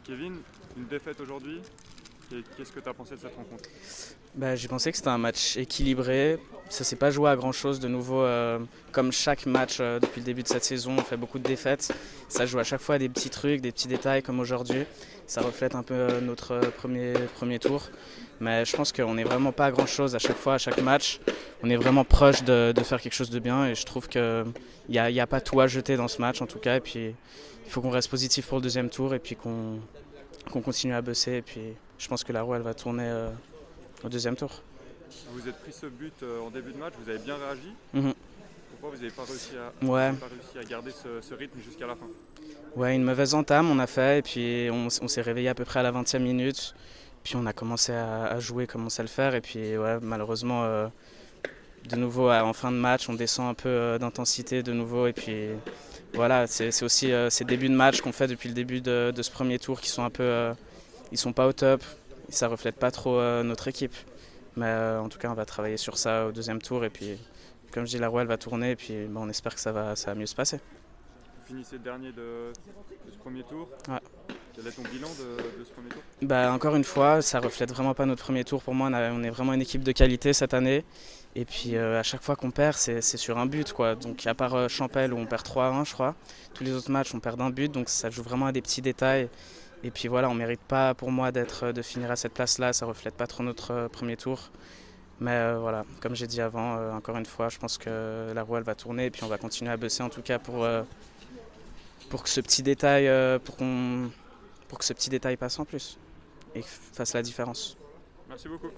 Kevin, une défaite aujourd'hui. Qu'est-ce que tu as pensé de cette rencontre? J'ai pensé que c'était un match équilibré. Ça s'est pas joué à grand chose de nouveau. Comme chaque match depuis le début de cette saison, on fait beaucoup de défaites. Ça joue à chaque fois à des petits trucs, des petits détails comme aujourd'hui. Ça reflète un peu notre premier tour. Mais je pense qu'on n'est vraiment pas à grand chose à chaque fois, à chaque match. On est vraiment proche de faire quelque chose de bien et je trouve qu'il n'y a pas tout à jeter dans ce match en tout cas. Et puis il faut qu'on reste positif pour le deuxième tour et puis qu'on continue à bosser. Et puis je pense que la roue elle va tourner au deuxième tour. Vous êtes pris ce but en début de match, vous avez bien réagi. Mhm. Pourquoi vous n'avez pas réussi Ouais, à garder ce rythme jusqu'à la fin? ouais, une mauvaise entame on a fait et puis on s'est réveillé à peu près à la 20e minute. Puis on a commencé à jouer comme on sait le faire et puis ouais, malheureusement de nouveau en fin de match on descend un peu d'intensité de nouveau et puis voilà c'est aussi ces débuts de match qu'on fait depuis le début de ce premier tour qui sont un peu ils sont pas au top et ça reflète pas trop notre équipe. Mais en tout cas on va travailler sur ça au deuxième tour et puis comme je dis la roue elle va tourner et puis on espère que ça va mieux se passer. Vous finissez dernier de ce premier tour. Ouais. Quel est ton bilan de ce premier tour? Encore une fois, ça reflète vraiment pas notre premier tour. Pour moi, on est vraiment une équipe de qualité cette année. Et puis à chaque fois qu'on perd, c'est sur un but, quoi. Donc à part Champel où on perd 3-1, je crois, tous les autres matchs on perd d'un but. Donc ça joue vraiment à des petits détails. Et puis voilà, on mérite pas pour moi de finir à cette place-là. Ça reflète pas trop notre premier tour. Mais voilà, comme j'ai dit avant, encore une fois, je pense que la roue elle va tourner et puis on va continuer à bosser en tout cas pour que ce petit détail, pour que ce petit détail passe en plus et fasse la différence. Merci beaucoup.